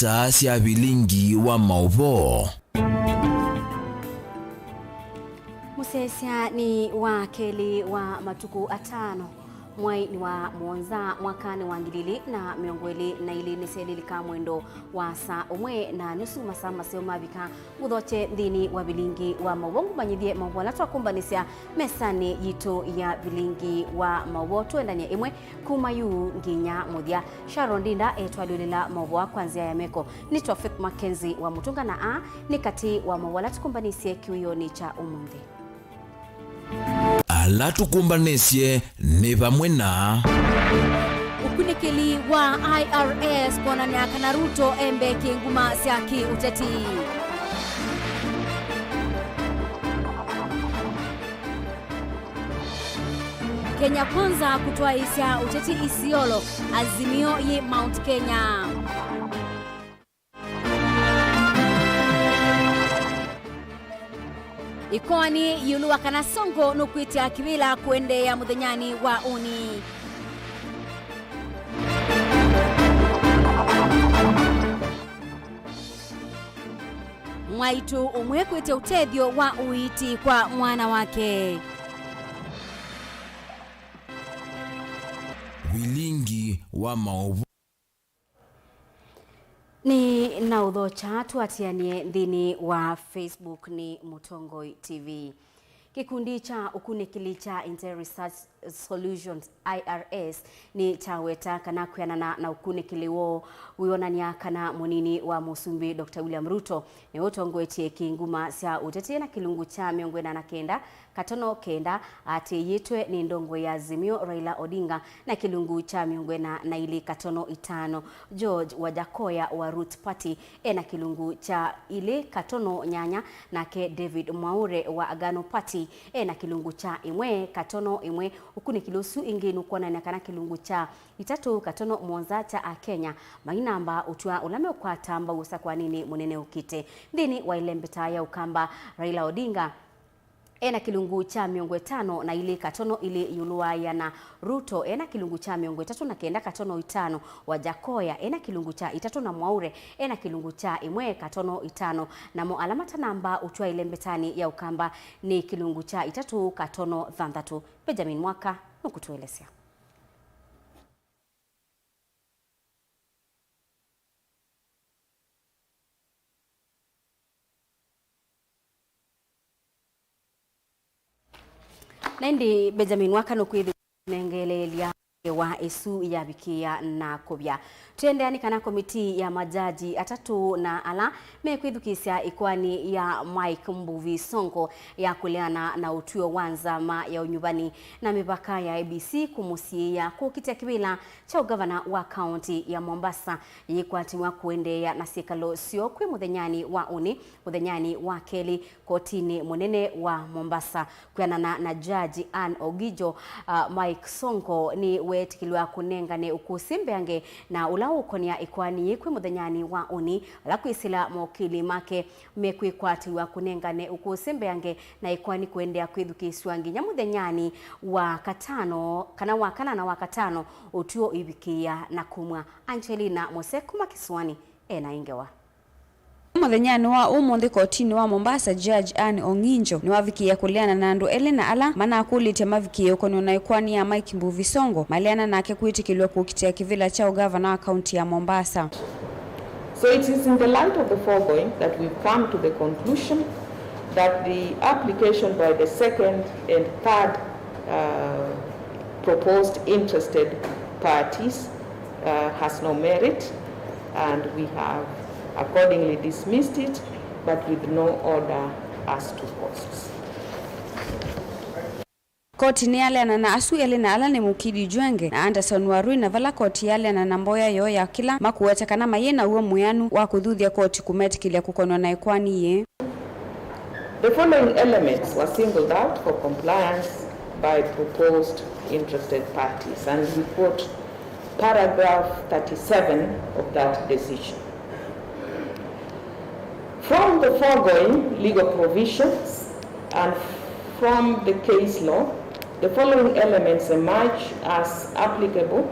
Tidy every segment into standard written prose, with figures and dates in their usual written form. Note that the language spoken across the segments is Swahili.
isa cia Vilingi wa Mauvoo. Musesia ni wa keli wa matuku atano mwai ni wa mwonza mwakani wa ngilili na miongweli na ili niselilika mwendo wa saa umwe na nusu masaa maseo mavika muthoche nthini wa Vilingi wa Mauvoo manyithie Mauvoo la twakumbanisia mesani yito ya Vilingi wa Mauvoo tuendania imwe kuma yu nginya muthia. Sharon Dinda etwalulila Mauvoo kwanzia ya meko ni Traffic MAKENZI wa mutunga na a ni kati wa Mauvoo la tukumbanisie kiwioni cha umuthi. Ala tukumbanisye ni pamwe na ukunikili wa IRS kuonania kana Ruto embe kinguma siaki uteti. Kenya kwanza kutoa isia uteti Isiolo azimio yi Mount Kenya. Ikoani yulu wakana songo nukwitia kibila kuende ya muthenyani wa uni. Mwaitu umwekwete utethio wa uiti kwa mwana wake. Vilingi wa Mauvoo ni na udhocha tuatianie nthini wa Facebook ni Mutongoi TV. Kikundi cha ukunikili cha Inter Research Solutions IRS ni chaweta kana kuyanana na ukunikili wo wionania kana munini wa Musumbi Dr. William Ruto ni utongoetie kinguma sia uteti na kilungu cha miongwena na kenda katono kenda ati yitwe ni ndongo ya Azimio Raila Odinga na kilungu cha miongwena na ili katono itano George Wajakoya wa Root Party na kilungu cha ili katono nyanya na ke David Mwaure wa Agano Party na kilungu cha imwe katono imwe ukuni kilusu inginu kuona na kana kilungu cha itatu katono mwonza cha Kenya mainamba utua ulame kwa tamba usa kwa nini munene ukite ndini wa ilembeta ya ukamba Raila Odinga na kilungu cha miongwe tano na ili katono ili yulua ya na Ruto na kilungu cha miongwe tatu na kenda katono itano Wajakoya na kilungu cha itatu na Mwaure na kilungu cha imwe katono itano na mo alamata namba utua ilembetani ya ukamba ni kilungu cha itatu katono thandatu. Benjamin Mwaka nukutuelezea. Nendi Benjamin Mwaka nukwithu nengelelia wa isu ya bikia na kubya. Tuendeani kana komiti ya majaji atatu na ala mekwithukisia ikwani ya Mike Mbuvi Sonko ya kuleana na utuo wanzama ya unyubani na mipaka ya ABC kumusia kukitia kibila cha ugavana wa county ya Mombasa yikwatiwa kuendea na sikalo sio kwi muthenyani wa uni muthenyani wa keli kotini munene wa Mombasa kuyanana na jaji Ann Ogijo. Mike Sonko ni wetikilwa kunengane ukusimbeange na ulaukonia ikwani kwi muthenyani wa uni la kwisila mokili make mekwikwatiwa kunengane ukusimbeange na ikwani kuendea kwithukiswa nginya muthenyani wa katano kana wakana na wakatano utuo ibikia na kumwa. Angelina Mosekuma Kiswani na ingewa muthenyani wa umuthi kotini wa Mombasa Judge Ann Onginjo ni wavikia kuliana na andu Elena ala mana akulite mavikia ukono na ikwani ya Mike Mbuvi Songo maliana nake kwitikilwa kukitia kivila cha ugavana wa county ya Mombasa. So it is in the light of the foregoing that we've come to the conclusion that the application by the second and third proposed interested parties has no merit, and we have accordingly dismissed it, but with no order as to costs. Koti ni yale na asu yale na ala ni mukidi Jwenge na Anderson Warui na vala koti yale na namboya yo ya kila makuweta kana mayena uwe muyanu wa kudhuthia koti kumetikilia kukonwa na ikwani ye. The following elements were singled out for compliance by proposed interested parties, and we quote paragraph 37 of that decision. From the foregoing legal provisions and from the case law, the following elements emerge as applicable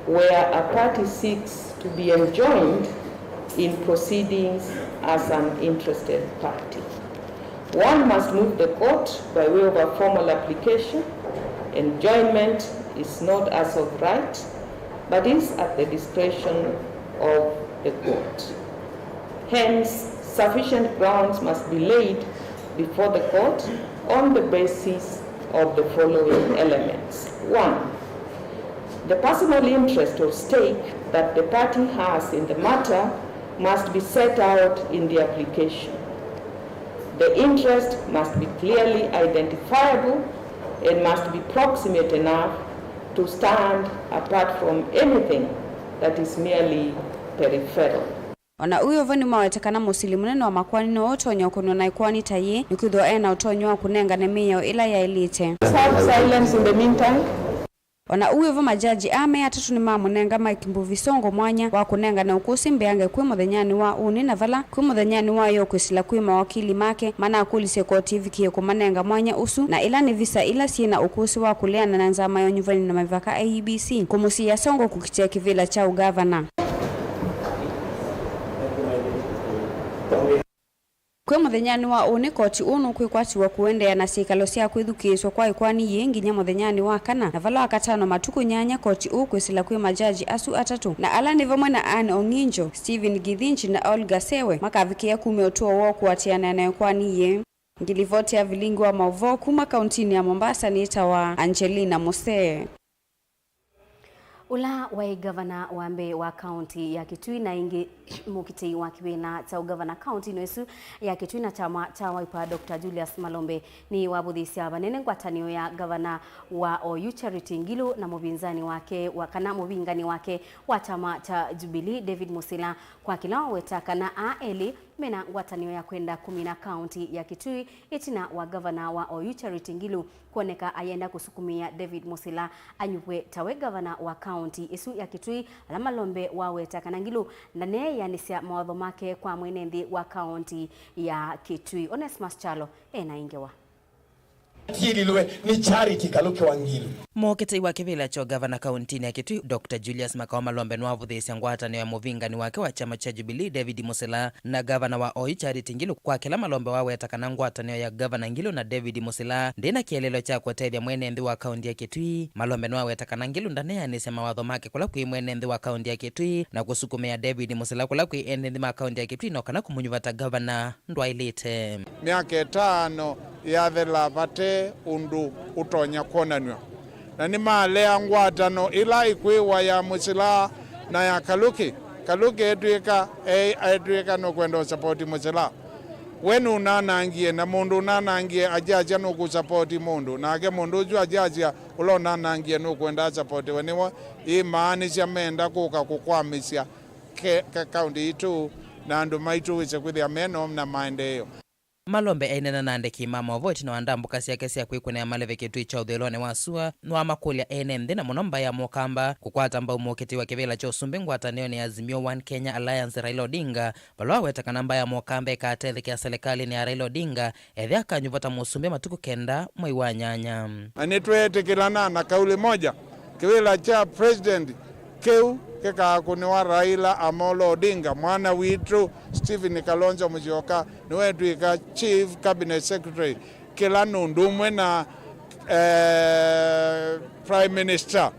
where a party seeks to be enjoined in proceedings as an interested party. One must move the court by way of a formal application. Enjoyment is not as of right, but is at the discretion of the court. Hence, sufficient grounds must be laid before the court on the basis of the following elements. 1. The personal interest or stake that the party has in the matter must be set out in the application. The interest must be clearly identifiable and must be proximate enough to stand apart from anything that is merely peripheral. Ona uyo vani mawetekana musilimu neno wa makwani no otonyo kuno na ikwani taye nikudho ena otonyo wa kunenga nemiyo ila ya elite. Have silence in the meantime. Ona uyo vama majaji ame atatu ni mamunenga Mike Songo mwanya wa kunenga na ukusi mbeange kwe muthenyani wa uni na vala kwe muthenyani wa yo kwisila kwe mawakili make mana akulise koti vikie kumanenga mwanya usu na ila ni visa ila siena ukusi wa kuleana na nzama yo nyuvani na mavaka ABC kumusi ya Songo kukitia kivila cha ugavana. Kwe muthenyani wa uni koti unu kwikwati wa kuendea na sikalo sia kwithukiswa kwa ikwani yengi nya muthenyani wa kana na vala wakatano matuku nyanya koti kwisila kwe majaji asu atatu na ala ni vamwe na Anne Onginjo, Stephen Githinji na Olga Sewe makavikia kume otuo wo kuatiana na ikwani ye. Ngilivoti ya Vilingi wa Mauvoo kuma kauntini ya Mombasa ni itawa Angelina Mose. Ula wa gavana wambe wa kaunti ya Kitui na ingi mukiti wa kiwina cha gavana kaunti noesu ya Kitui na chama cha Wiper Dr. Julius Malombe ni wabuthisia banene ngwatanio ya gavana wa OU Charity Ngilu na mubinzani wake wakana mubingani wake wa chama cha Jubilee David Musila kwa kila wetaka na aeli mena ngwatanio ya kwenda 10 na kaunti ya Kitui itina wa gavana wa OU Charity Ngilu kuoneka ayenda kusukumia David Musila anyupwe tawe gavana wa kaunti isu ya Kitui ala Malombe waweta kana Ngilu ndane yanisia mawatho make kwa mwenendi wa kaunti ya Kitui. Onesmus Chalo na ingewa Tililwe ni Charity Kaluke wa Ngilu. Mokete wa kivila cho gavana kauntini ya Kitui Dr. Julius Malombe nwavuthisia ngwatanio ya muvingani wake wa chama cha Jubilee David Musila na gavana wa OU Charity Ngilu kwa kila Malombe waweta kana ngwatanio ya gavana Ngilu na David Musila ndina kielelo cha kutethia mwenendi wa kaunti ya Kitui. Malombe waweta kana Ngilu ndane yanisia mawatho make kula kwi mwenendi wa kaunti ya Kitui na kusukumia David Musila kula kwi enendi ma kaunti ya Kitui no kana kumunyuvata gavana ndwailite miaka 5 yathela bate undu utonya kuonanwa na ni malea ngwatano ila ikwiwa ya Musila na ya Kaluki etwika no kwenda support Musila wenu nanangie na mundu nanangie ajaja no ku support mundu nake mundu ju ajaja ulo nanangie no kwenda support weniwa imaanisha menda kuka kukwamisha county itu na andu maitu wise kwithia meno na maendeleo. Malombe ainena na ndeki mama voti na wandambuka siake sia kwikuna ya maleve Kitui cha uthelone wasua nwa makulia NMD na munomba ya mokamba kukwata mbao moketi wa kivila cha usumbi ngwatanio ni Azimio One Kenya Alliance Raila Odinga balwa wetaka namba ya mokamba ikatethi kia serikali ni ya Raila Odinga edhiaka nyuvata musumbi matuku kenda mwai wa nyanya. Anitwetikilana na kauli moja kivila cha president keu keka kuniwa Raila Amolo Odinga mwana witu Stephen Kalonzo Musyoka niwe tuika chief cabinet secretary kila nundumwe na prime minister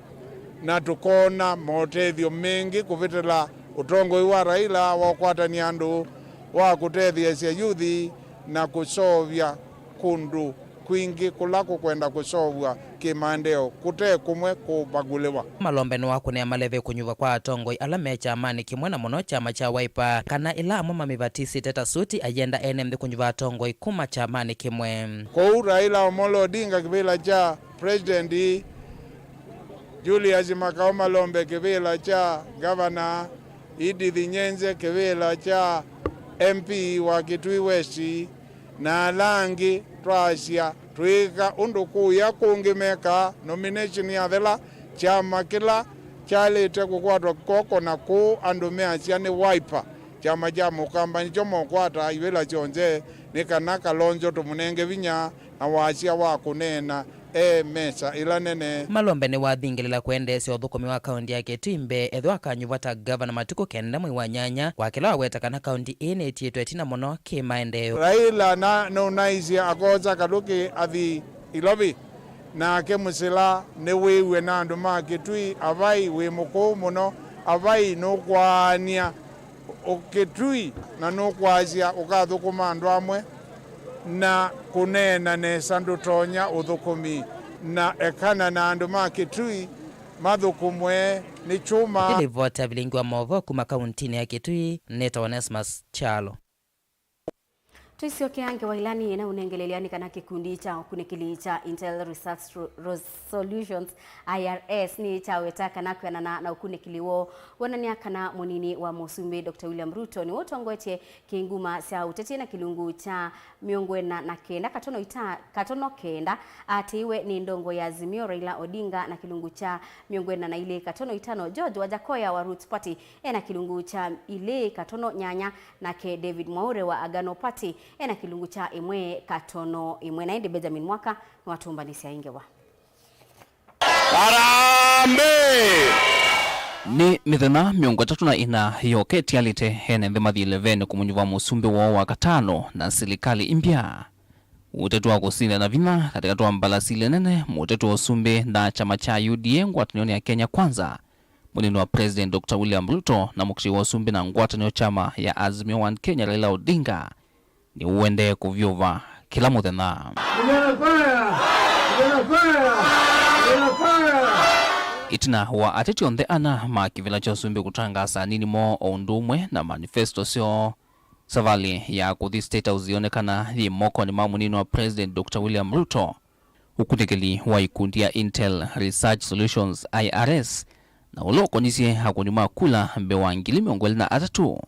na tukona motethio mengi kuvitila utongo wa Raila wa kwatani andu wa kutethia cia yuthi na kusovya kundu kwingi kulako kwenda kusovwa kimandeo kute kumwe kubagulewa. Malombe no wakunea maleve kunyuva kwa atongoi ala mecha amani kimwe na muno chama cha Wiper kana ila amama mivatisi teta suti agenda NMD kunyuva atongoi kuma cha amani kimwe. Kwa Raila Amolo Odinga kivila cha president Julius Malombe kivila cha governor Edith Nyenze kivila cha MP wa Kitui West na langi twasia twika undu kuya kungimeka nomination ya thela chama kila chalete kukwatwa koko na ku andu meacia ni Wiper chama ja mukamba nicho mokwata iwela chonje ni kana Kalonzo tumunenge vinya na wacia wa kunena mesa ilanene Malombe ni wathingilila kuendesya uthukumi wa kaunti ya Ketimbe ethwa akanyuvata gavana matuko kenda mwi wa nyanya wakila wawetakana kaunti ine itiitwe tina muno kimaendeeo. Raila na unaizia agoza kaluki athi ilovi na ake musila ne wewe na andu makitui avai we muko muno avai no kwania okitui na no kwazia ukathukuma andu amwe na kunena ne sandu tonya uthukumi na ekana na andu makitui mathukumwe ni chuma. Ili vota Vilingi wa Mauvoo kuma kauntini ya Kitui Neta Onesmus Chalo. Tuisioke ange wailani na unengeleleani kana kikundi cha kunikili cha Intel Research Solutions IRS ni chaweta kana kwa na ukunikiliwo wanania kana munini wa Musumbi Dr. William Ruto ni woto ngoetie kinguma sia uteti na kilungu cha miongwena na kenda katono kenda atiwe ni ndongo ya Azimio Raila Odinga na kilungu cha miongwena na ile katono itano George Wajakoya wa Roots Party na kilungu cha ile katono nyanya na ke David Mwaure wa Agano Party na kilungu cha imwe katono imwe na indi Benjamin Mwaka watumba nisi ya ingewa. Arambe! Ni mithena miongo tatu na ina yoke tialite hene thimathi 11 kumunyuva Musumbi wao wa katano na serikali impya. Utetu wa kusinda na vina katika tuwa mbalasile nene mutetu wa Usumbi na chama cha UDA ngwatanio ya Kenya Kwanza. Munini wa President Dr. William Ruto na mukti wa Usumbi na ngwatanio chama ya Azimio One Kenya Raila Odinga ni uende kuvyova kila muthena. Itina wa ateti onthe ana makivila cha Usumbi kutangasa nini mo ondumwe na manifesto sio savali ya kuthi state uzionekana thi moko ni mamunini wa President Dr. William Ruto ukunikili wa ikundi ya Intel Research Solutions IRS na uloko nisi hakunima kula mbewa ngili miongweli na atatu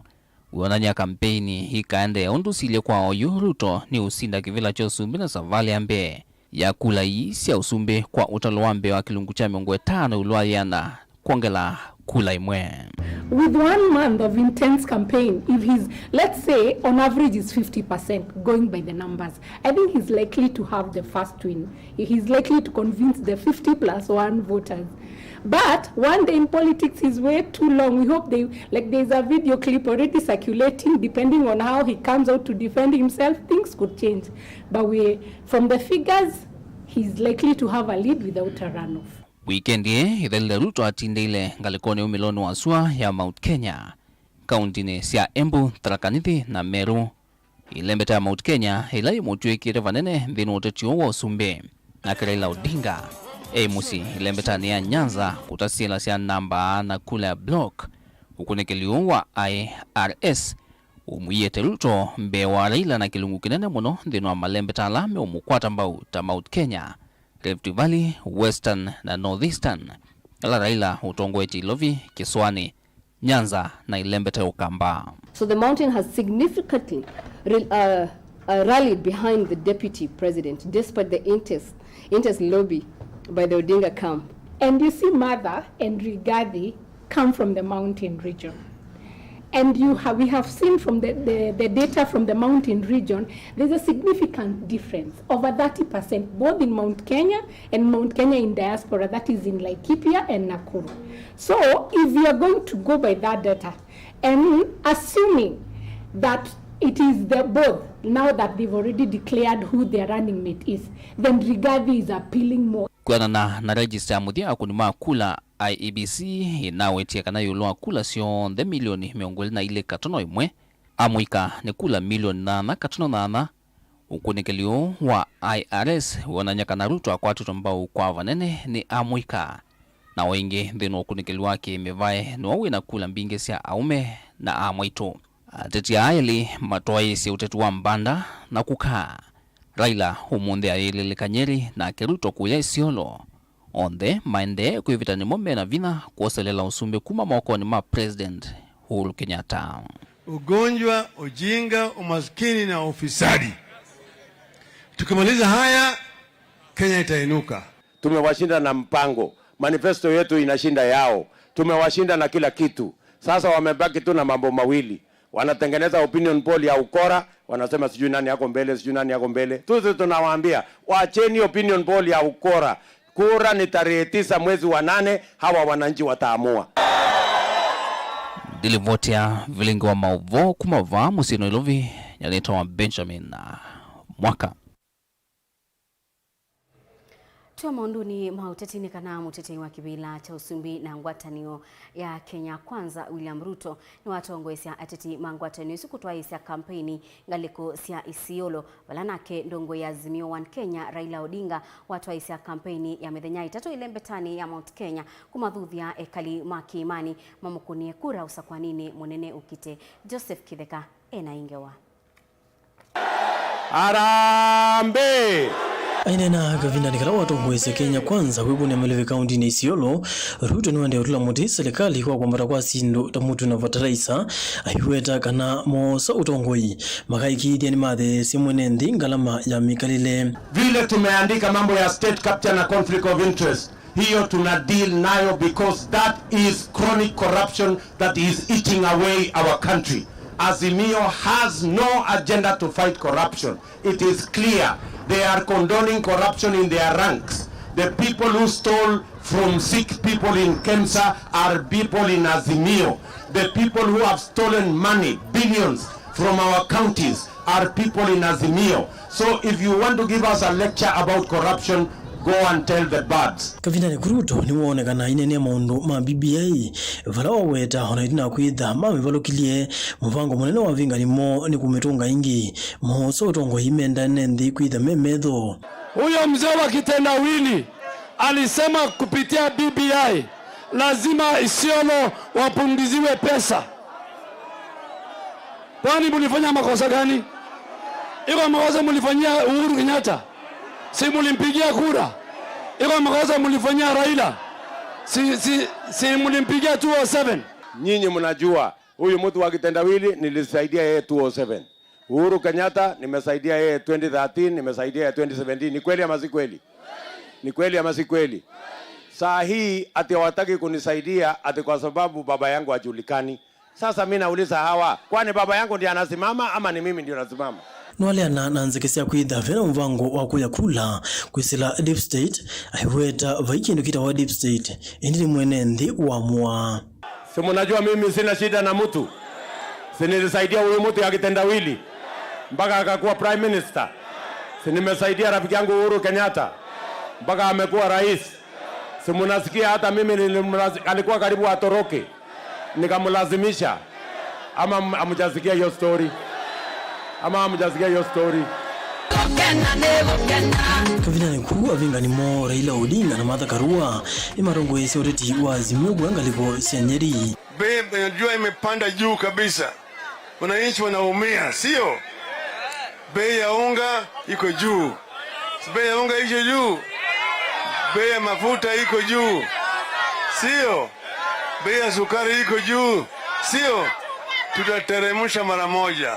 uonanya kampeni hikaende ya undusile kwa oyu Ruto ni usinda kivila cha Usumbi na savali ambe ya kula isi ya Usumbi kwa utaloambe wa kilungu cha miongwe tano uluayana kuongela kula imwe. With 1 month of intense campaign, if he's, let's say, on average is 50% going by the numbers, I think he's likely to have the first win. He's likely to convince the 50+1 voters. But one day in politics is way too long. We hope there's a video clip already circulating, depending on how he comes out to defend himself, things could change. But from the figures, he's likely to have a lead without a runoff. Weekend idhalile Ruto atindile ngalikoni umiloni wa sua ya Mount Kenya. Kauntine sia Embu, Tharaka-Nithi na Meru. Ilembeta ya Mount Kenya ilai mutueki revanene dhinu utetio wa Usumbi na Raila Odinga. Musi ilembeta ni ya Nyanza kutasila sia namba na kula ya block. Ukunikiliu wa IRS umuyete Ruto mbe wa Raila na kilungu kinene muno dhinu wa malembeta alame umukwata mbau ta Mount Kenya, Rift Valley, Western na Northeastern. Ala Raila utongweti Lovi, Kiswani, Nyanza na ilembeta Ukamba. So the mountain has significantly rallied behind the deputy president despite the intense lobby by the Odinga camp. And you see Martha and Rigathi come from the mountain region. And we have seen from the data from the mountain region, there's a significant difference, over 30%, both in Mount Kenya and Mount Kenya in diaspora, that is in Laikipia and Nakuru. So if we are going to go by that data, and assuming that it is the both, now that they've already declared who their running mate is, then Rigathi is appealing more. Kwa na register mudia kunima kula IEBC inawetia kana yulua kula sio the milioni miongoli na ile katono imwe amuika ni kula milioni na katono na ukunikeliu wa IRS wananyaka na Ruto akwatu tombao kwa vanene ni amuika na wengi dhinu ukunikeliu wake mevae nuawe na kula mbinge sia aume na amwito tetia ayeli matoa si utetu wa mbanda na kukaa Raila umunde ayelele Kanyeri na Keruto kuya Isiolo onde maende kuivitani mombe na vina kuoselela Usumbi kuma mokoni ma President Uhuru Kenyatta. Ugonjwa, ujinga, umaskini na ufisadi. Tukimaliza haya, Kenya itainuka. Tumewashinda na mpango, manifesto yetu inashinda yao. Tumewashinda na kila kitu. Sasa wamebaki tu na mambo mawili, wanatengeneza opinion poll ya ukora, wanasema sijui nani yako mbele, sijui nani yako mbele. Tuzi tunawaambia, waacheni opinion poll ya ukora. Kura ni tarehe 9 mwezi wa 8, hawa wananchi wataamua. Dilivotia Vilingi wa Mauvoo kumava musino ilovi yalitoa Benjamin Mwaka. Tuwa maunduni mautetini kana mutete wa kibila cha usumbi na ngwatanio ya Kenya Kwanza William Ruto ni watongo sia ateti mangwatanio sikutoa isia kampeni ngaliko sia Isiolo walanake ndongo ya Azimio One Kenya Raila Odinga watoa isia kampeni ya medhenyai tatu ilembetani ya Mount Kenya kumadhudhia ekali makiimani mamukunie kura usakwanini munene ukite. Joseph Kitheka ingewa Arambe Ainena gavina nikala watongwese Kenya Kwanza wibuni amelewe kaunti ni Isiolo. Ruto ni wande utula muti serikali kwa kwambara kwa sindo tamutu na vataraisa ahiweta kana mosa utongoi makaiki diani mathe simwene ndi ngalama ya mikalile. Vile tumeandika mambo ya state capture na conflict of interest, hiyo tuna deal nayo because that is chronic corruption that is eating away our country. Azimio has no agenda to fight corruption. It is clear. They are condoning corruption in their ranks. The people who stole from sick people in Kemsa are people in Azimio. The people who have stolen money, billions, from our counties are people in Azimio. So if you want to give us a lecture about corruption, go and tell the birds. Kavina ni Ruto ni waonekana inene maundu ma BBI vala waweta hona itina kuidha mame valokilie mvango munene wa vinga ni mo ni kumetunga ingi moso utongo himenda nendi kuidha memedho. Huyo mzee wa kitendawili alisema kupitia BBI lazima Isiolo wapungiziwe pesa. Kwani mulifanya makosa gani? Iko makosa mulifanyia Uhuru Kenyatta? Si mulimpigia kura? Iko makosa mulifanyia Raila? Si mulimpigia 207? Nyinyi mnajua huyu mtu wa kitendawili nilisaidia yeye 207. Uhuru Kenyatta nimesaidia yeye 2013, nimesaidia yeye 2017. Ni kweli ama si kweli? Ni kweli ama si kweli? Saa hii ati hawataki kunisaidia ati kwa sababu baba yangu hajulikani. Sasa mimi nauliza hawa, kwani baba yangu ndiye anasimama ama ni mimi ndiye nasimama? Nwale nanzekesia kuidha vena mvango wa kuya kula kwisila deep state ahiweta vaikindu kita wa deep state indini mwene ndi uamua. Si mnajua mimi sina shida na mtu. Si nilisaidia huyu mtu ya kitendawili mpaka akakuwa prime minister. Si nimesaidia rafiki yangu Uhuru Kenyatta mpaka amekuwa rais. Si mnasikia hata mimi alikuwa karibu atoroke nikamlazimisha. Ama amjasikia hiyo story? Ama amjasikia hiyo story? Kavina ni kuu avinga ni mo Raila Odinga na Martha Karua imarongo ese oreti wa Azimio kuangaliko sianyeri. Bei najua imepanda juu kabisa. Wananchi wanaumia, sio? Bei ya unga iko juu. Bei ya unga iko juu. Bei ya mafuta iko juu. Sio? Bei ya sukari iko juu. Sio? Tutateremsha mara moja.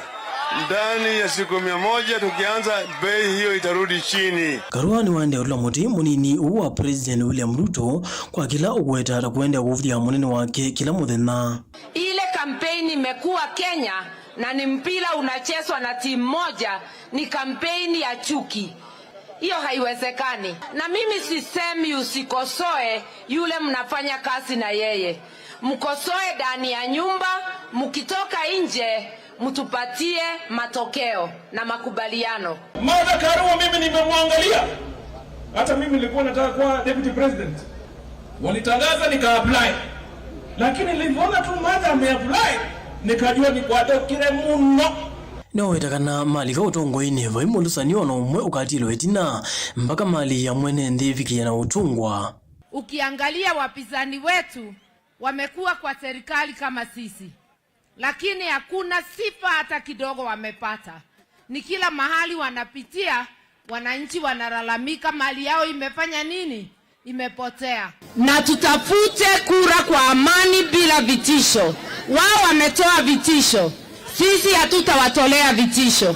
Ndani ya siku 100 tukianza bei hiyo itarudi chini. Karua ni wande ula muti munini uwa President William Ruto kwa kila uweta atakuenda kufdia munene wake kila muthenya. Ile kampeni imekuwa Kenya na ni mpira unachezwa na timu moja, ni kampeni ya chuki. Hiyo haiwezekani. Na mimi sisemi usikosoe yule mnafanya kazi na yeye. Mkosoe ndani ya nyumba, mkitoka nje mtupatie matokeo na makubaliano. Martha Karua mimi nimemwangalia. Hata mimi nilikuwa nataka kuwa deputy president. Walitangaza nika-apply. Lakini nilipoona tu Martha ame-apply, nikajua ni kwa dokire muno. No itakana mali ka utongo ine vaimolusanio na umwe ukatilo etina mpaka mali ya mwene ndiviki na utungwa. Ukiangalia wapinzani wetu wamekuwa kwa serikali kama sisi, lakini hakuna sifa hata kidogo wamepata. Ni kila mahali wanapitia, wananchi wanalalamika mali yao imefanya nini? Imepotea. Na tutafute kura kwa amani bila vitisho. Wao wametoa vitisho, sisi hatutawatolea vitisho.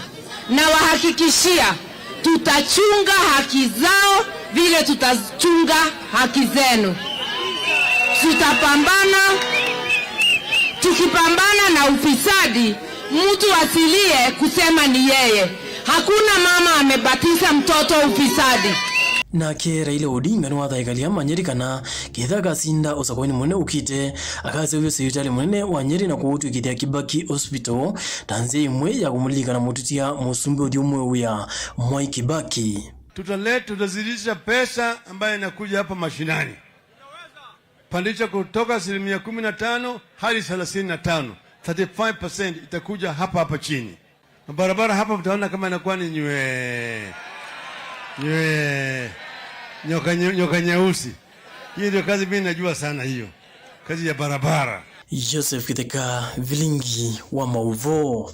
Na wahakikishia tutachunga haki zao vile tutachunga haki zenu. Tutapambana. Tukipambana na ufisadi, mtu asilie kusema ni yeye. Hakuna mama amebatiza mtoto ufisadi. Nake Raila Odinga ni wathaikalia Manyeri kana kitha gasinda usakoni munene ukite akaze uyo sirikali munene wa Nyeri na kuutwikithia Kibaki Hospital tanze imwe ya kumulika na mututia musumbi uthi umwe uya Mwai Kibaki. Tutazidisha pesa ambayo inakuja hapa mashinani. Pandisha kutoka 15% hadi 35%. 35% itakuja hapa chini. Barabara hapa mtaona kama inakuwa ni nyoka nyeusi. Hiyo ndio kazi mimi najua sana hiyo. Kazi ya barabara. Joseph Kiteka, Vilingi wa Mauvoo.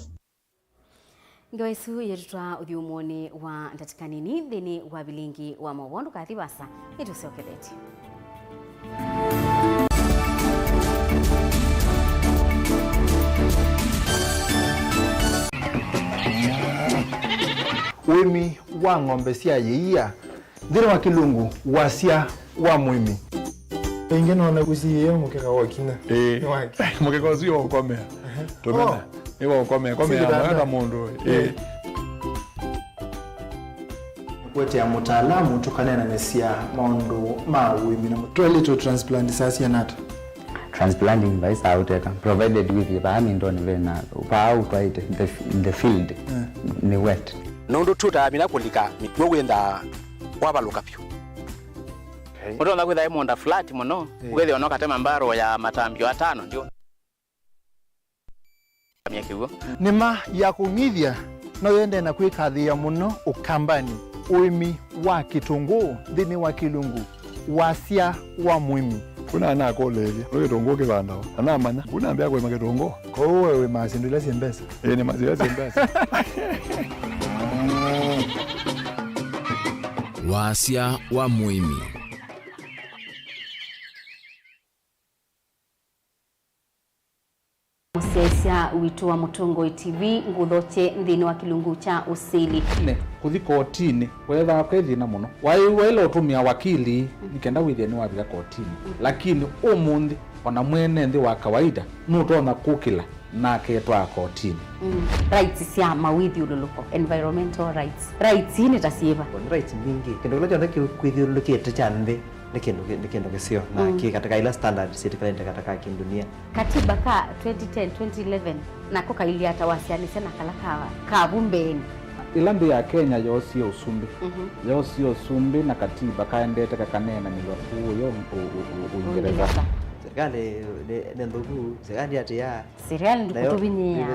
Ngaisu yetwa uthiumoni wa ndatikanini thini wa Vilingi wa Mauvoo ndukathibasa itusioketheti. Wimi wa ng'ombe cia yeia thiri wa kilungu wasia wa mwimi ingine ona kusiyo mukeka wakina mukeka usio ukomea tumena niwa ukomea ya mundu kwete ya mutaalamu tukanena nesia maundu ma wimi na twelito transplant sasa nata transplanting by Sauteka provided with the amindoni vena out right in the field ni wet nondo tuta mina kulika mitwo gwenda kwabaluka pyo muto na kwitha imonda flat muno ugethi ono katema mbaro ya matambio 5 ndio miakiwo nima ya kumithia no yende na kwikathia muno ukambani uimi wa kitunguu thini wa kilungu wasia wa mwimi kuna na kolelia kitungu kibandao ana mana kuna ambia kwa kitungu kwa wewe mazindulia simbesa ni mazindulia simbesa wasia wa mwimi. Musesia wito wa Mutongo TV nguthoche nthini wa kilungu cha usili ne kuthi kotini wetha kwethina muno waiwela utumia wakili nikenda witheni wa bila kotini lakini umundi ona mwene nthi wa kawaida nutona kukila na ketwa kotini rights cia mawithi ululuko environmental rights ni tasieva rights mingi kendo kile jonde kwithiulukite cha nthi ni kendo kisio na katika ila standard serikali katika dunia katiba ka 2010 2011 nako kaili atawasiani sana kala kabumbeni ilambi ya Kenya yosi usumbi yosi usumbi na katiba kaendete kakanena ni wakuyo Uingereza serikali ni ndugu serikali atia serikali ndikutubinia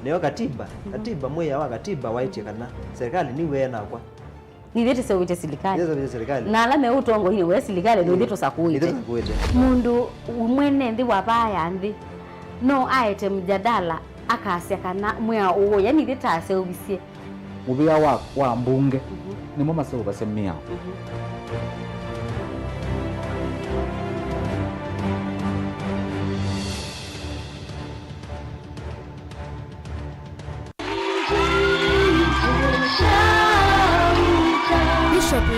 ndio katiba mwe wa katiba waiti kana serikali ni wena kwa ni thete sewite serikali na alame utongo hini we serikali ndio thete sakuite mundu umwene nthi wa baya nthi no aete mjadala akasia kana mwa uwo yani thete aseubisie ubia wa mbunge ni mama sio basemia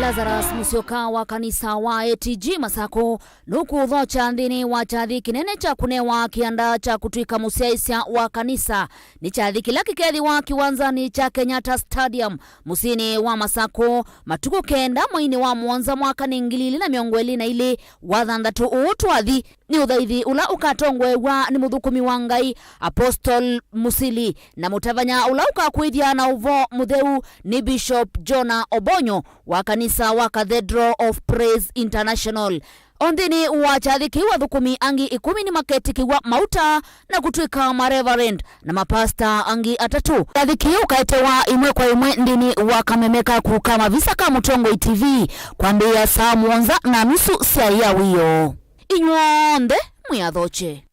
Lazarus Musyoka wa kanisa wa ATG Masako nuku uthocha nthini wa chathi kinene cha kunewa kianda cha kutwika musiaisya wa kanisa ni chathi kila kikethi wa kiwanzani cha Kenyatta Stadium musini wa Masako matuko kenda mwaini wa mwanza mwaka ni 2022 wa thanthatu utwathi ni uthaithi ula ukatongwe wa ni muthukumi wa Ngai Apostle Musili na mutavanya ula ukakwithia na uvo mutheu ni Bishop Jonah Obonyo wa kanisa wa Cathedral of Praise International. Ondini wa chathiki wa thukumi angi 10 ni maketikiwa mauta na kutwika mareverend na mapasta angi 3. Chathiki ukaetewa imwe kwa imwe ndini wa kamemeka kukama visa ka Mutongo TV kwambia saa 1:30 cia yawiyo. Inywonde muyathoche.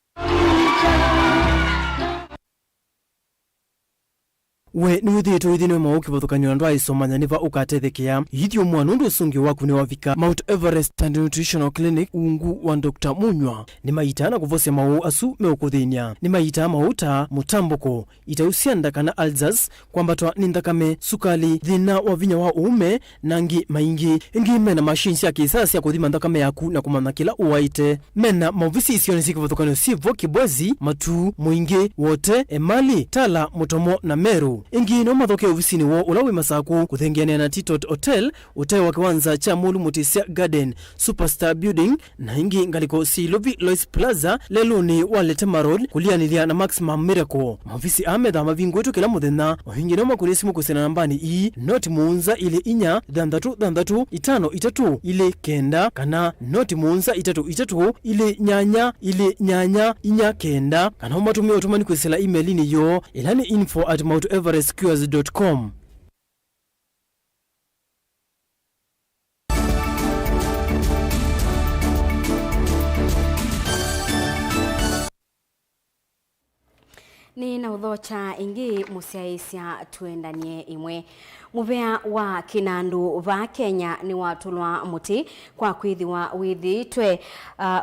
we ni uthito ithino mauki bathukanyo ndo aisomanya niva ukatethekia yithio mwana ndo sungi waku ni wavika Mount Everest and Nutritional Clinic ungu wa Dr. Munywa ni maitana kuvose mau asu meukuthenia ni maita mauta mutamboko itausianda kana alzas kwambatwa ni ndakame sukali thina wa vinya wa uume nangi maingi ingi mena machines ya kisasa ya kuthima ndakame yaku na kumana kila uwaite mena mavisi isioni siki bathukanyo sivo kibwezi matu muingi wote emali tala mutomo na meru ingi no mathoke ofisini wo ulawi masaku kuthengiana na Titot Hotel utai wa kiwanza cha Mulu Mutisia Garden Superstar Building na ingi ngaliko Silovi Lois Plaza leluni walete marod kulianilia na Maximum Miracle mavisi amedha mavingo etu kila muthena wahingi no makulisi mukusena nambani i noti muunza ile inya dandatu itano itatu ile kenda kana noti muunza itatu ile nyanya inya kenda kana umatumia utumani kwesela email ni yo ilani info@mounteverestcures.com. Ni na udhocha ingi musiaisia tuendanie imwe. Muvea wa kinandu va Kenya ni watulwa muti kwa kwithiwa withitwe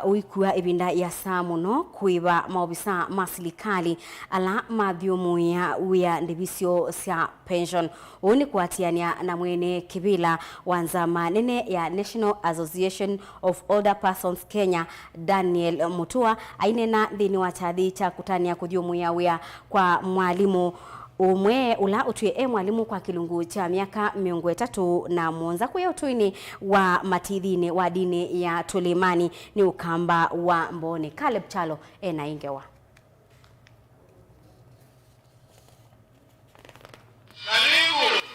uikua ibinda ya saa muno kuiva maobisa masilikali ala mathiumuia wia ndivisio cia pension. Uni kuatiania na mwene kibila wanzama nene ya National Association of Older Persons Kenya Daniel Mutua ainena thini wa chathi cha kutania kuthiumuia wia kwa mwalimu umwe ula utuye mwalimu kwa kilungu cha miaka 3 na mwonza kuya utuini wa matithini wa dini ya Tulimani ni ukamba wa Mboni. Caleb Chalo na ingewa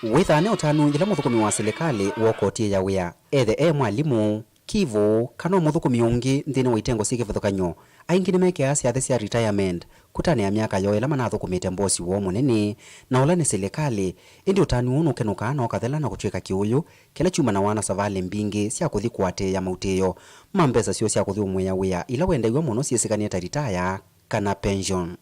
withane utanu njila muthukumi wa serikali wokoti ya wia ethe mwalimu kivu kana muthukumi ungi nthini wa itengo sike vithukanyo aingi nimeke asiathe cia retirement kutane ya miaka yo ila manathukumite mbosi wo munene na ula ni serikali indi utani unu kenuka na okathela na kutwika kiuyu kila chuma na wana savale mbingi cia kuthi kwate ya mautio mambesa cio cia kuthi umwe ya wia ila wendaiwa muno ciesikanie ta retire kana pension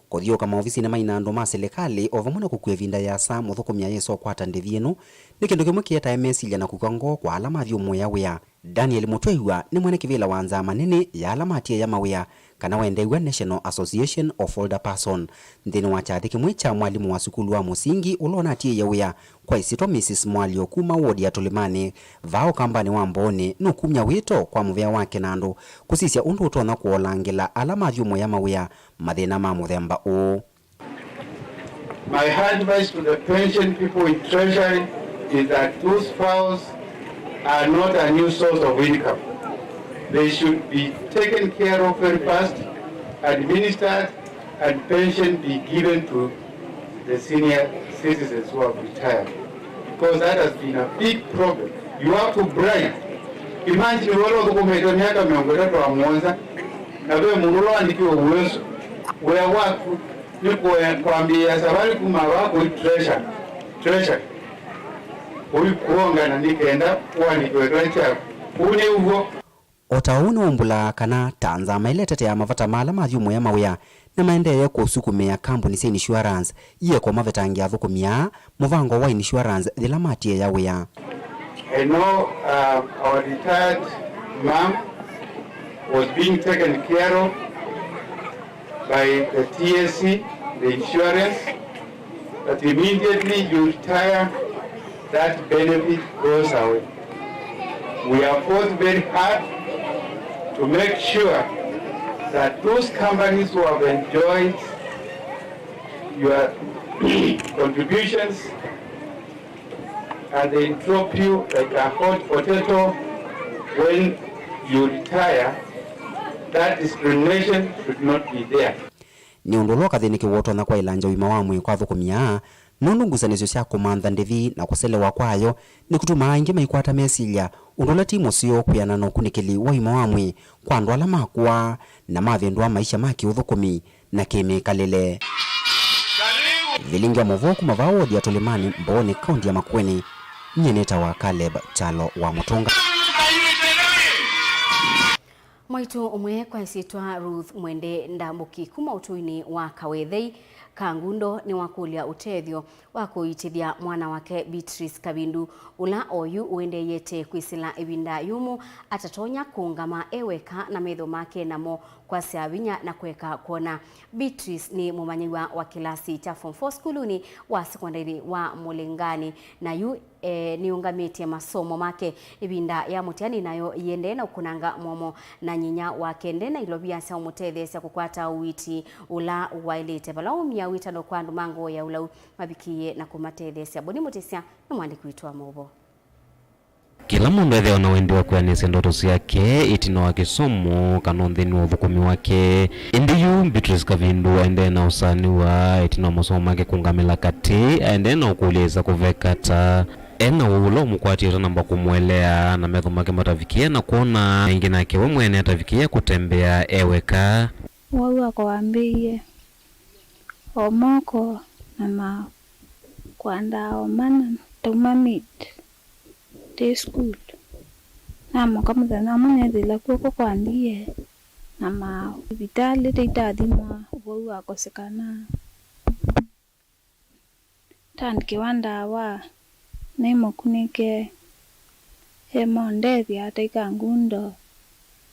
kuthio kama ofisi na mainando ma serikali ovamuna kukwevinda ya saa muthukumia yeso kwata ndithienu ni kindu kimwe kieta mesilia na kukango kwa alama vyo umwe ya wia. Daniel Mutoiwa ni mwene kivila wanza manene ya alama atia ya mawia kana wendaiwa National Association of Older Person nthini wa chathi kimwe cha mwalimu wa sukulu wa musingi ulona atia ya wia kwa isitwa Mrs. Mwalio kuma wodi ya Tulimani vao kambani wa Mboni nukumya wito kwa muvea wake nando kusisia undu utona kuolangila alama vyo umwe ya mawia mathina ma muthemba u. My advice to the pension people in Treasury is that those files are not a new source of income. They should be taken care of very fast, administered, and pension be given to the senior citizens who have retired. Because that has been a big problem. You have to bribe. Imagine wale wakumeto miaka 300 wa mwanza na wewe munulo andikiwa uwezo wea waku ni kuambia sabari kuma wako treasure kuonga na nikenda kwani kwetwacha uni uvo otauni umbula kana tanza mailetete ya mavata mala mathiumo ya mawia na maendelea kusukumia kampuni cia insurance iye kwa mavetangia thukumia muvango wa insurance thila matie ya wia. I know our retired mom was being taken care of by the TSC, the insurance, but immediately you retire, that benefit goes away. We have fought very hard to make sure that those companies who have enjoyed your contributions and they drop you like a hot potato when you retire, that discrimination should not be there. Ni undolo kathiniki woto na kwa ilanja wima wa mwi kwa thukumia nundu ngusanisyo cia kumantha ndithi na kuselewa kwayo ni kutuma aingi maikwata mesilia undola timu sio kuyana no kunikili wa wima wa mwi kwa andu ala makwa na mavendwa maisha maki uthukumi na kimikalile. Vilingi wa Mauvoo kuma vao wodi ya Tulimani Mboni kaunti ya Makueni nyeneta wa Caleb Chalo wa Mutunga. Mwaitu umwe kwa isitwa Ruth Mwende Ndambuki kuma utuini wa Kawethei Kangundo ni wakulia utethio wa kuitithia mwana wake Beatrice Kabindu ula oyu uende yete kwisila ibinda yumu atatonya kuungama eweka na metho make namo kwa siavinya na kweka kuona. Beatrice ni mumanyiwa wa kilasi cha form 4 skuluni wa sekondari wa Mulengani na yu ni ungamiti masomo make ibinda ya mutiani nayo yende na ukunanga momo na nyinya wakende na ilobia sa umutethesya kukwata uwiti ula wailete balaumia witano kwa ndumango ya ula mabikiye na kumatethesya boni mutesya na mwandiki witwa Mauvoo. Kila mundu etheo na wendi wa kuanisia ndoto ciake itino wa kisomo kana nthini wa uthukumi wake. Indiyu Beatrice Kabindu aende na usani wa itino masomo make kungamila kati aende na ukuliza kuvekata ena ulo mukwatira namba kumwelea na metho make matavikia na kuona ingine yake we mwene atavikia kutembea eweka. Wau akwambiie omoko na kwanda omana tumamit te school na kama thana mwenye thila kuko kwandie na vitali teitathimwa wau akosekana tandike wandawa nemo kunike hemondethia taika ngundo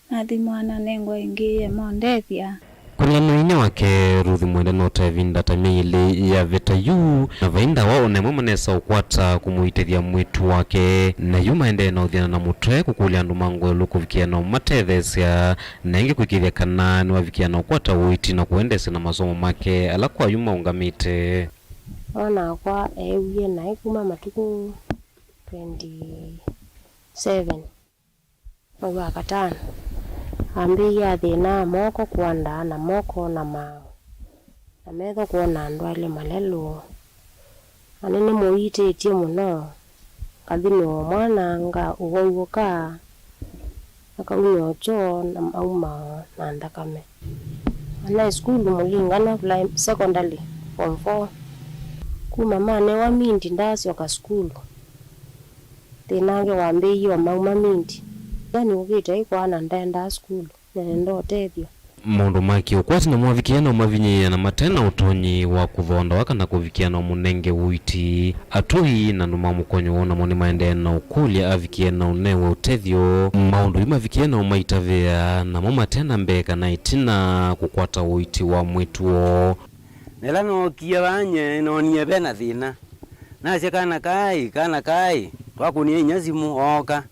na thimwana nengwa ingi hemondethia. Kulingana na inya wake Ruthi mwende no tevinda tamili ya vita yu na vainda wao nemo manesa ukwata kumuitithia mwitu wake na yu maende na uthiana na mutwe kukulia ndumango elu kuvikia na umatethesya na ingi kuikithia kana ni wavikia na ukwata uiti na kuendesya na masomo make ala kwa yuma ungamite. Ona kwa ewie na ikuma matuku 27 mwa katano ambi ya thina moko kwanda na moko na na metho kuona ndwale malelo anene muitetie muno kathino mwana nga ugoigoka akaunyo cho na auma na ndakame ana school mulingana secondary form 4 kuma mane wa mindi ndasyo ka school tinange wambi yo mauma mindi yani ugita ikwana ndenda school nendo tethio mundu maki ukwati na mwavikia na mavinyi na matena utonyi wa kuthonda waka na kuvikia na munenge uiti atui na numa mukonyo wona moni maende na ukulia avikia na unewe utethio maundu imavikia na umaitavea na moma tena mbeka na itina kukwata uiti wa mwituo nela no kia banye no nie bena thina na cia kana kai twakunie nyazimu oka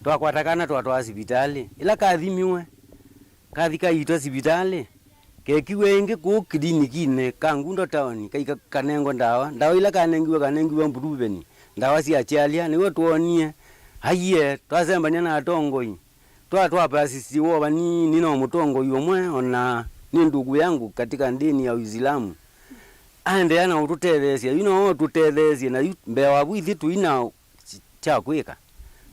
twakwatakana twatwa hospitali ila kathimiwe kathika ito hospitali kekiwe ingi ku klinikine Kangundo town kaika kanengo ndawa ila kanengiwe Mbulubeni ndawa cia chialia niwe tuonie haiye twasembania na atongoi twapasisi wo bani nino mutongoi omwe ona ni ndugu yangu katika dini ya Uislamu ande ana ututethesya tutethesye na mbewa bwithi tuina cha kwika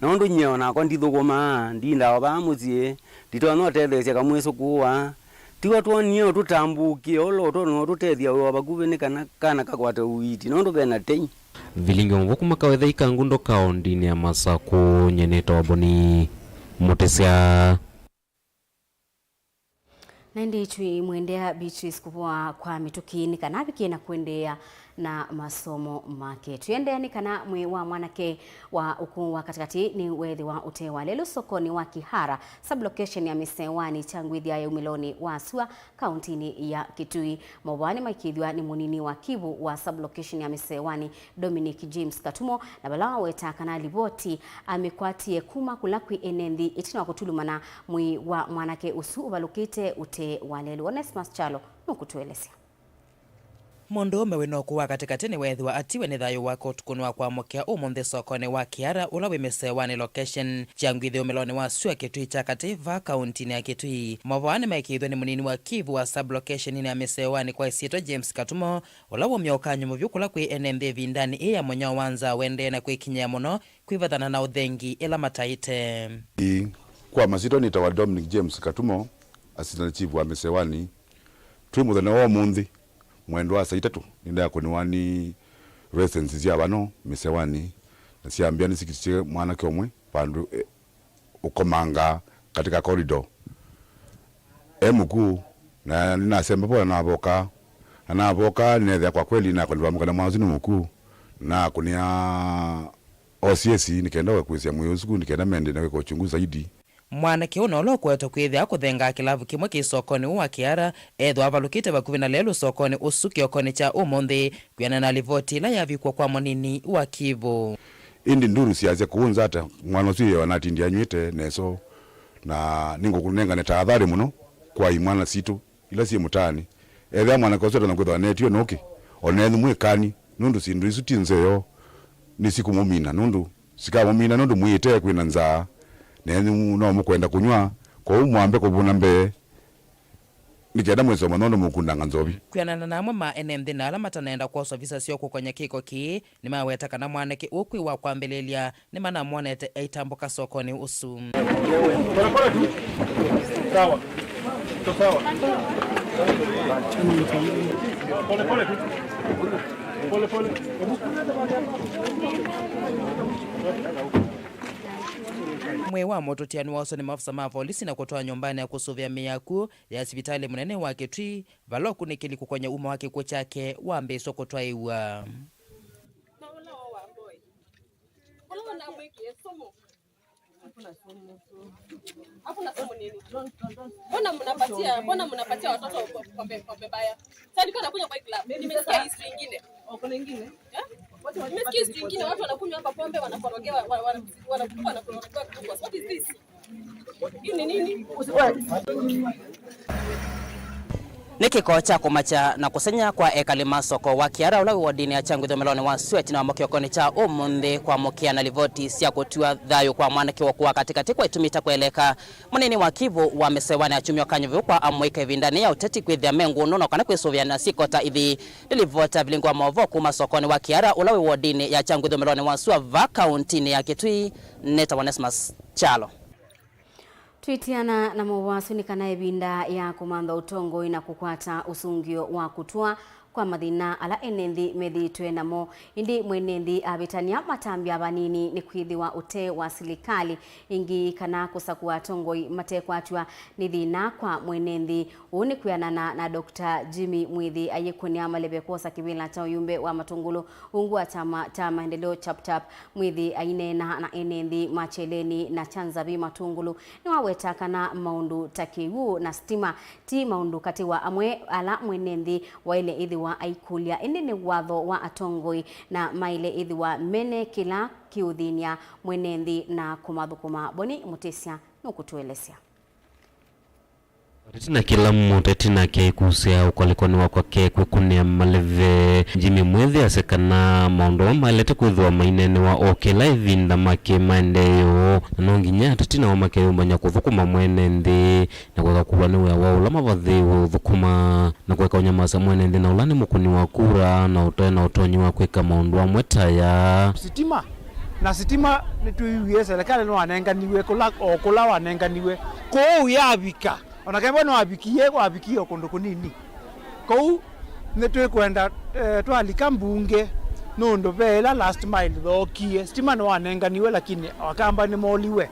na ndu nyeona kwa ndithuguma ndinda ba muzie nditona tethesya kamweso kuwa tiwa tuonio tutambukie olo tono tutethya wa baguve ni kana kakwata uiti no ndo bena tei Vilingi Mauvoo makawetha Kangundo kaundini ya Masako nyeneta waboni mutesya Nende chui mwendea Beatrice kupua kwa mitukini kana bikina kuendea na masomo make. Tuendeni kana mwe wa mwanake wa ukuu wa katikati ni wethi wa utewa lelo sokoni wa Kihara sublocation ya Misewani changwithia ya umiloni wa Sua kauntini ya Kitui. Mawani maikidhiwa ni munini wa Kivu wa sublocation ya Misewani Dominic James Katumo na balawa weta kana liboti amekwatie kuma kulakwi enendi itina kutulumana mwe wa mwanake usu ubalukite utewa lelo. Onesmus Chalo nukutuelesea. Mundu umewe no kuwa katikati ni wethiwa atiwe ni thayu wako tukunwa kwa mokia umunthe sokoni wa Kiara ula wi Misewani location changwithi umiloni wa Sua Kitui cha kativa kauntini ya Kitui. Mauvoo maikithwe ni munini wa Kivu wa sublocation ya Misewani kwa isito James Katumo ula wumyoka nyumuvu kula kwi enenthi vindani iya monyo wanza wende na kwikinyia muno kwivathana na uthengi ila mataite. Kwa masito ni tawa Dominic James Katumo assistant chief wa Misewani twi muthenya wa munthi mwendo wa saa 3 ninda kuniwani residents cia bano Misewani na ciambia ni sikitie mwana kiomwe pandu ukomanga katika corridor emuku na nina semba pona na boka anaboka nethia kwa kweli na kwa mkana mwazi ni mkuu na kunia OCS nikenda kwisia moyo siku nikenda mende na kwa uchunguzi zaidi. Mwanake uno lokweto kwithia kuthenga kilavu kimwe ki sokoni wa Kiara ethwa avalukite bakuvi na lelo sokoni usuki okoni cha umuthi kwiana na livoti la yavikwa kwa munini wa Kivu. Indi nduru siaze kuunza hata mwana usiye wanatindi anywete neso na ningo kunenga ne tahadhari muno kwa imwana situ ila si mutani ethia mwana kosota na kwithwa netio noki onethu mwikani nundu sindu isu tinzeyo ni siku mumina nundu sika mumina nundu mwite kwina nzaa nenyu no mukwenda kunywa kwa umwambe kubuna mbe nikenda mweso manono mukundanga nzobi kwianana namwe ma enemthi na ala matanaenda kwa ofisa sio kukonya kiko ki ni maweta kana mwanake ukwi wa kwambelelia ni mana mwanete eitambuka sokoni usu sawa sawa pole mwe wa moto tiani waso ni mafisa ma polisi na kutoa nyumbani ya kusuvia miyaku ya hospitali munene wa Kitui valoku nikili kukonya uma wake kwa chake wa mbeso kutoa iwa Mbona mnapatia watoto pombe baya? Sasa niko nakunywa kwa club. Nimesikia history nyingine. Kuna nyingine? Nimesikia history nyingine watu wanakunywa hapa pombe wanakorogewa wanakorogewa kubwa. What is this? Hii ni nini? Nikiko cha kumacha na kusenya kwa ekalima soko wa Kiara ula wodini ya changu domelone wa sweti na mokiokoni cha umundi kwa mokia na livoti siya kutua dhayo kwa mwanake wakuwa katikati kwa itumita kueleka munini wa Kivu wa mesewane ya chumio kanyovu kwa amweka vindani ya uteti kwithia mengu nuno kana kwisuvia na sikota ithi dilivota Vilingi wa Mauvoo kuma sokoni wa Kiara ula wodini ya changu domelone wa suwa va kauntini ya Kitui neta Onesmus Chalo. Twitiana na Mauvoo nikana ebinda ya kumanda utongo ina kukwata usungio wa kutua kwa mathina ala enendi methitwe namo indi mwenendi abitania matambi abanini ni kwithiwa ute wa silikali ingi kana kusakua tongoi matekwatwa ni thina kwa mwenendi uni kwianana na Dr. Jimmy Mwithi ayekunia malebe kosa kibila cha uyumbe wa matungulu ungu wa chama maendeleo chaptap Mwithi ainena na enendi macheleni na chanzabi matungulu ni waweta kana maundu takiwu na stima ti maundu katiwa amwe ala mwenendi wa ile ithi wa aikulia indi ni watho wa atongoi na maile ithi wa mene kila kiudhinia mwenendi na kumathukuma boni mutesia nukutuelesia Tina kila mmoja tina ke kusia ukolikoni wako ke kukunia maleve Jimmy Mwithi asekana maondo malete kuthwa mainene wa okela ivinda make mandeyo nonginya tina wa make umbanya kuthukuma mwenendi na kweka kulani wa ulama vathi thukuma na kweka unyamasa mwenendi na ulani mukuni wa kura na utoe na utonyi wa kweka maondo wa mwetaya sitima na sitima nituiwe serikali no anenganiwe kula wanenganiwe ko yabika onakemba no abikie kwa abikio kondo kunini ko netwe kwenda twalika mbunge nondo bela last mile thokie stima no anenganiwe lakini wakamba ni moliwe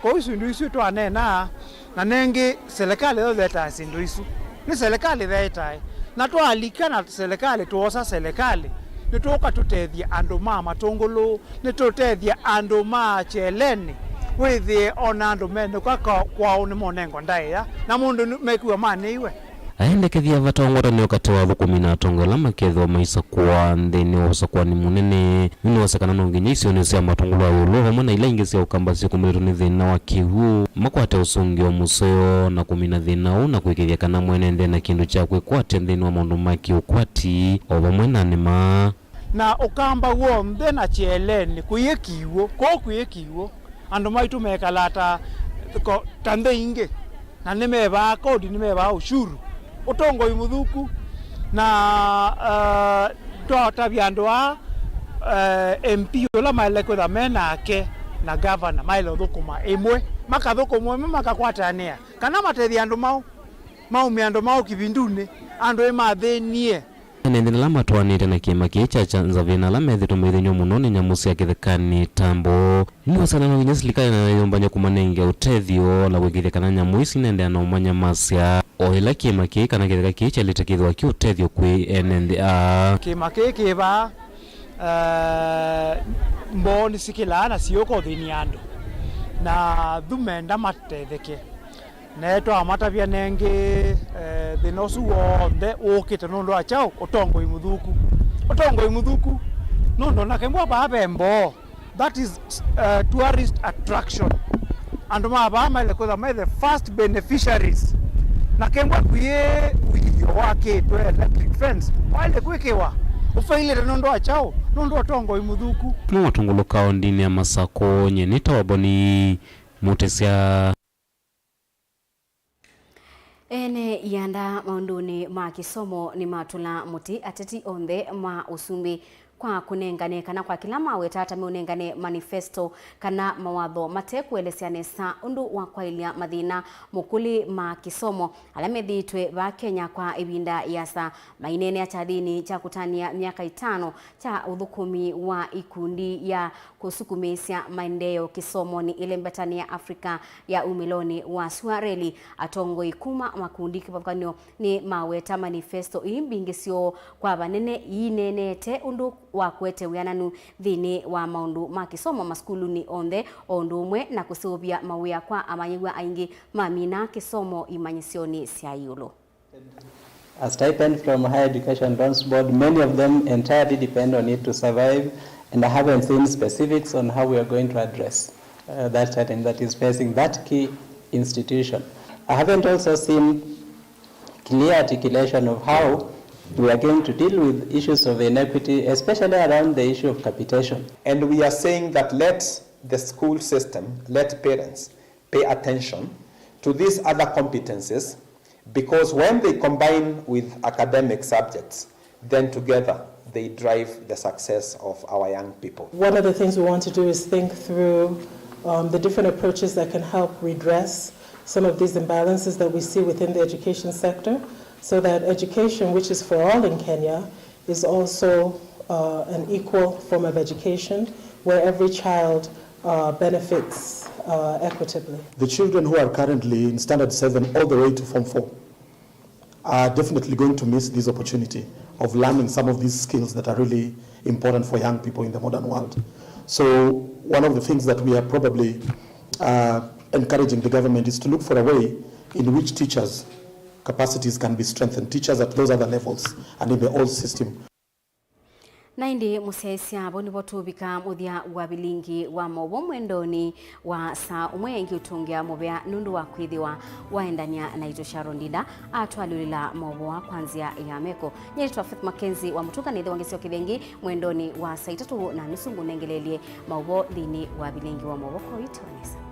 ko isu isu twanena na nengi serikali yo leta sindu isu ni serikali leta na twalika na serikali tuosa serikali nitoka tutethia ando mama tongolo nitotethia ando ma cheleni withi ona ando mene kwa ni monengo ndaya na mundu mekuwa maniwe aendekethia vatongora ni wakati wa thukumi na tongola makethwa maisa kwa nthini wa ni munene nini wasekana nonginya isio ni cia matungulu ya ulu hamwe na ila ingi cia ukamba cia kumiritwo ni thina wa kiwu makwate usungio museo na kumina thina u na kwikithia kana mwenende na kindu cha kwikwatia nthini wa maundu ma kiukwati o vamwe na nima na ukamba wonthe na cheleni kuyekiwo ko kuyekiwo andu maitu mekalata ko tande inge na nimeba kodi nimeba ushuru utongo imuthuku na twatabyandoa MP ola maile kwetha menake na governor maile thukuma imwe makathukumwe makakwatania kana matethia andu mau miando mau kibindune andu emathenie Nendele la matwanite na kima kicha nzavina la methi tumithinyo muno ni nyamu cia kithekani tambo ni wasana no nyasilika na yombanya kumanenge utethio la wigithia kana nyamu isi nende na umanya masya o ila kima kana kitheka kicha litakithwa ki utethio kwi enende kima kiba mboni sikilana sioko thini andu na thumenda matetheke neto amatavia nenge thinosu wonde ukite nondo achao otongo imuthuku nondo nakembwa babembo. That is tourist attraction and mabama ile kwa the first beneficiaries nakembwa kuye withio wake to electric fence wale kwekewa ufaile nondo achao nondo otongo imuthuku no watunguluka ndini ya Masako nyenita waboni mutesia ene yanda maunduni ma kisomo ni matula muti ateti onde ma usumbi kwa kunengane kana kwa kila mawe tata meunengane manifesto kana mawatho matekuelesianesa undu wa kwailia mathina mukuli ma kisomo alamethitwe ba Kenya kwa ibinda yasa mainene ya chadini cha kutania miaka 5 cha uthukumi wa ikundi ya kusukumisya maendeleo kisomo ni ile mbetani ya Afrika ya umiloni wa Swareli atongo ikuma makundi kipakanyo ni maweta manifesto imbingisyo kwa banene inenete undu wa kwete wiananu thini wa maundu ma kisomo maskulu ni onde ondumwe na kusubia mawia kwa amanyigwa aingi mamina kisomo imanyisioni cia yulo. A stipend from Higher Education Loans Board, many of them entirely depend on it to survive, and I haven't seen specifics on how we are going to address that challenge that is facing that key institution. I haven't also seen clear articulation of how we are going to deal with issues of inequity, especially around the issue of capitation. And we are saying that let the school system, let parents pay attention to these other competencies, because when they combine with academic subjects, then together they drive the success of our young people. One of the things we want to do is think through the different approaches that can help redress some of these imbalances that we see within the education sector, so that education, which is for all in Kenya, is also an equal form of education where every child benefits equitably. The children who are currently in Standard 7 all the way to Form 4 are definitely going to miss this opportunity of learning some of these skills that are really important for young people in the modern world. So one of the things that we are probably encouraging the government is to look for a way in which teachers' capacities can be strengthened, teachers at those other levels and in the old system. Naindi musesia boni botubika muthia wa Vilingi wa Mauvoo mwendoni wa saa umwengi utungia mubea nundu wa kwithiwa waendania na ito Sharondida atwalulila Mauvoo kwanzia ya meko nyetwa MAKENZI wa mutuka nithi wangesio kithengi mwendoni wa saa 3:30 nengelelie Mauvoo thini wa Vilingi wa Mauvoo koitonesa.